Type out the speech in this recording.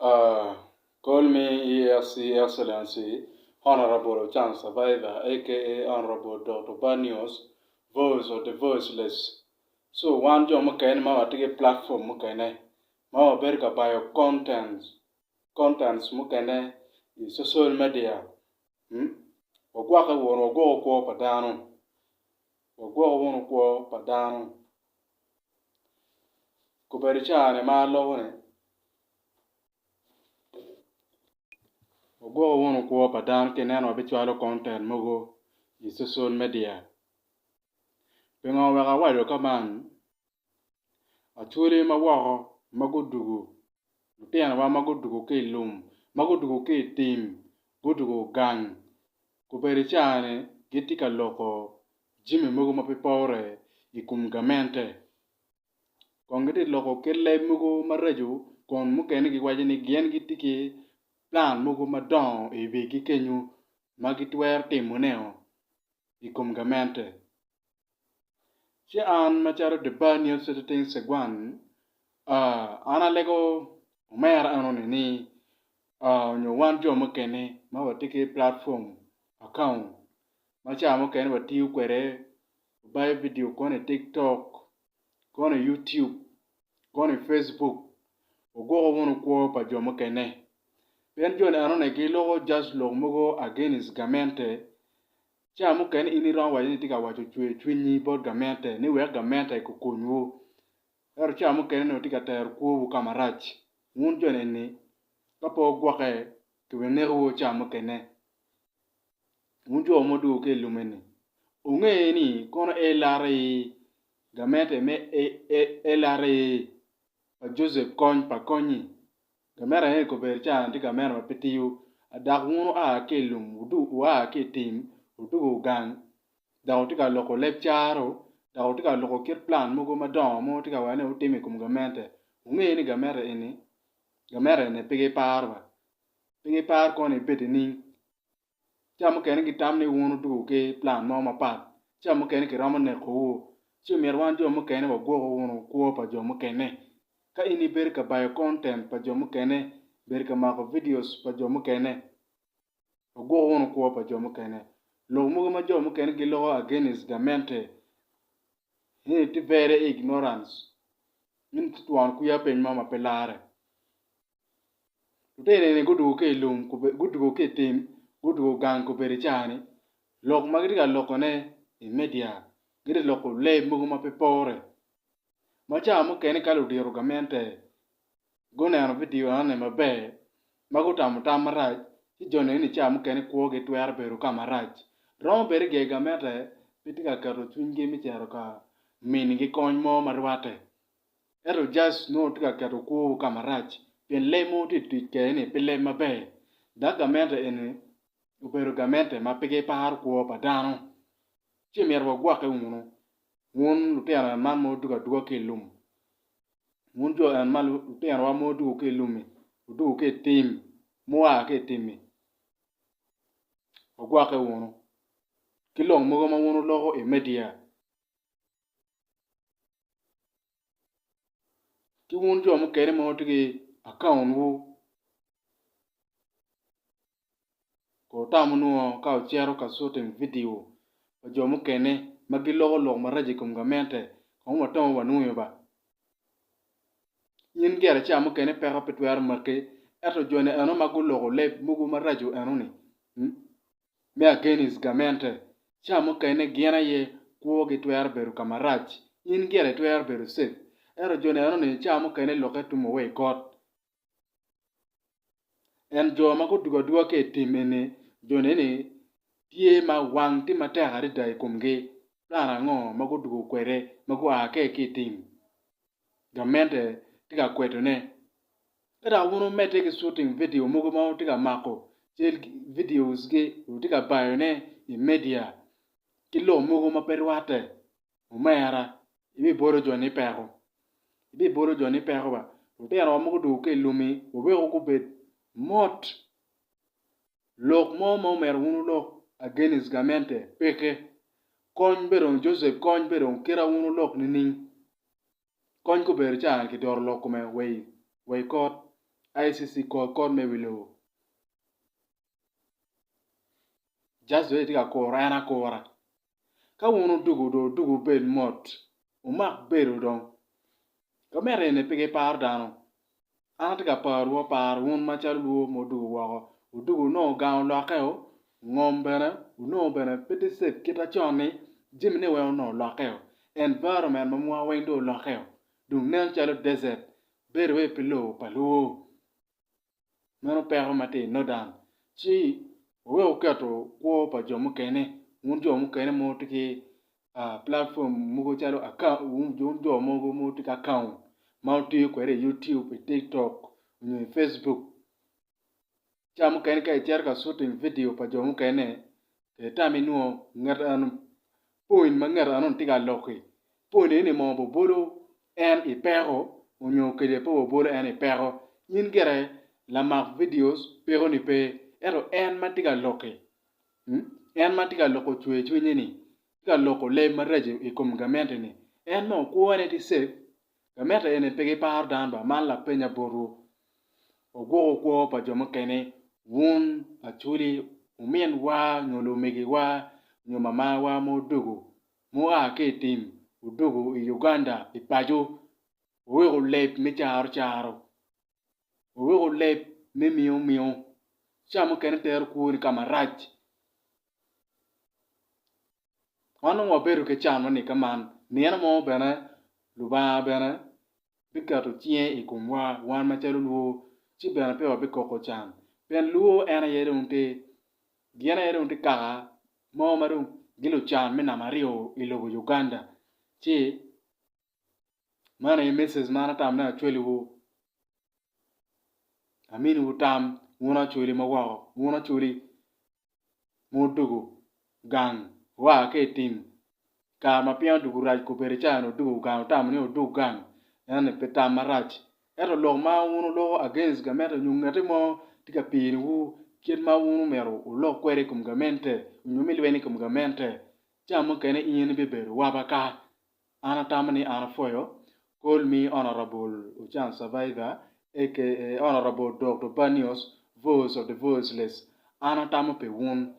Uh, Call me ESC Excellency, Honorable Chance Survivor, aka Honorable Dr. Banios, Voice of the Voiceless. So, one job mukene ma take a platform mukene, ma berka bio contents mukene is social media. Ogwaka wono ogwo kwa padano. Ogwo wono kwa padano. Kuberichane ma lowne. Ogwo wono kwa padan kenen habitual content mogo yi social media. Pengo wega wado kaman achuri mawaho magudugu. Lutiana wa magudugu ke lum, magudugu ke tim, gudugu gang. Kuberichane gitika loko jimi mogo mapipore ikum gamente. Kongiti loko kele mogo mareju kon mukene giwajini gien gitiki plan mogo madon e wigi kenyu magitwer timoneo ikum gamente. Ci an macharo de banyo setiting segwan ana lego umer anoni ni nyo wan jo mukene ma watike platform account macha mukene watiu kwere buy video kone TikTok kone YouTube kone Facebook ogo wono kwa pa jo mukene. Ben jone anone ki logo just log mogo against gamente cha muken ini ran wa ni tika wa chwe ni bod gamente ni we gamente ko konwo cha muken no tika ter ko kamarach mun jone ni kapo gwake to we ne wo cha mukene mun jo modu ke lumeni unge ni kono elare gamente me elare Joseph Kony pa konyi gamera he ko bercha anti gamera mapitiyu adak ngunu ke lum udu wa ke tim udu gang da utika loko lepcharo da utika loko kir plan mugo madon mo utika wane utimi kum gamente unge ni gamera ne pige par ko ni beti ni cham ken ki tam ni wunu du ke plan mo mapat cham ken ki ram ne ko chimir wan jo mo ken wa go wunu ko pa jo mo ken ka ini berka bio content pa jo mukene berka mako videos pa jo mukene ogwo wono ko pa jo mukene lo mugo ma jo mukene gi lo against gamente ni ti very ignorance min tuan ku ya pen mama pelare utere ne gudu ke lum ku gudu ke tim gudu gang ku berichani lok magri ga lokone media gire loko le mugo ma pepore macha mukene kalu diro gamente gone video ane mabe magutam tamaraj ti jone ni cha mukene ko ge twer beru kamaraj rom ber ge gamete pitika karo chunge mi chero ka min gi kony mo marwate ero just no tika karo ko kamaraj pen le mo ti tike ni pile mabe da gamente ene uberu gamente mapige par ko padano chi merwa gwa ke unu won lutera man mo duga ke lum mun jo an mal lutera wa mo duga ke lumi duga ke tim mo a ke timi ogwa ke wono kilong mo ma wono logo e media ki won jo mo kere mo tigi account wo ko tamu no ka chero ka shooting video jo mo kene magi logo maraji kum gamente ko mo to wa nuyo ba yin gere cha mo kene pera petwer marke eto jone ano magu logo le mugu marajo anoni me against gamente cha mo kene giana ye ko gi twer beru kamaraj yin gere twer beru sep ero jone anoni cha mo kene loke tumo we god en jo magu duga ke timene jone ni tie ma wang ti mate hari dai kumge rara ngo magu duga kwere magu ke tim gamente tika kweto ne era wono mete ke shooting video mugo ma tika mako jel videos ge tika bayo ne in media kilo mugo ma perwate umera ibi boro joni pego ba utera mugo du ke lumi obe ko bet mot lok mo mer wono lok against gamente peke kon beron Joseph kon beron kira wono lok ni kony ko ber chan ki dor lo kume wey kot ICC court me wilo. Just wait ka kora ana kora. Ka wunu dugu bed mot. Umak beru dong. Ka mere ne pige par dano. Ana tika par wo par wun machal luo mo dugu wako. Udugu no gaun lokeo. Ngom bene. Uno bene piti set kita choni. Jimne we no lokeo. Environment mamua wendo lokeo. Dung nen chalo desert. Beru we pilo paluo. Mano pego mate no dan. Chi we uketo wo pa jomu kene. Un jomu kene mo tiki platform mugo chalo account. Un jomu mo tiki account. Mauti kwere YouTube, TikTok, Facebook. Chamu kene ka ichar ka shooting video pa jomu kene. Ke tami nuo ngat anum. Point ma ngat anum tika loki. Point ini mo bo bolo en ipego. Unyo kede po bo bolo en ipego. Yin gere la mak videos pero ni pe ero en matiga loke en matiga loko chwe nyini tiga loko le maraje ikum gamente ni en no ko ne ti se gamenta ene pege par dan ba man la penya boru ogo ko pa jomo kene wun achuli umien wa nyolo megi wa nyoma wa mo dugu mo a ke tim udugu i Uganda ipajo we lep mi charo we lep me miyo chamu kene ter kuri kama rach wanu mo beru ke chamu ni kaman niena mo bene luba bene bikato chie ikumwa wan machalo luo chi bene pe bikoko chan ben luo ena yere unte giena yere unte kaka mo maru gilo chan mina mario ilogo Uganda chi mana Mrs. mana tam na chweli wo amini utam wuna chuli mawago wuna chuli modugu gang wa ke tim ka mapia dugu raj ko perichano dugu gang tam ni dugu gang ene peta marach ero lo ma wunu lo against gamete nyungati mo tika pin wu kien ma wunu mero lo kwere kum gamente nyumili weni kum gamente jamu kene yin beberu wabaka ana tamani ana foyo call me honorable Uchan Survivor aka honorable Dr. Banios voice of the voiceless ana tamu pe wun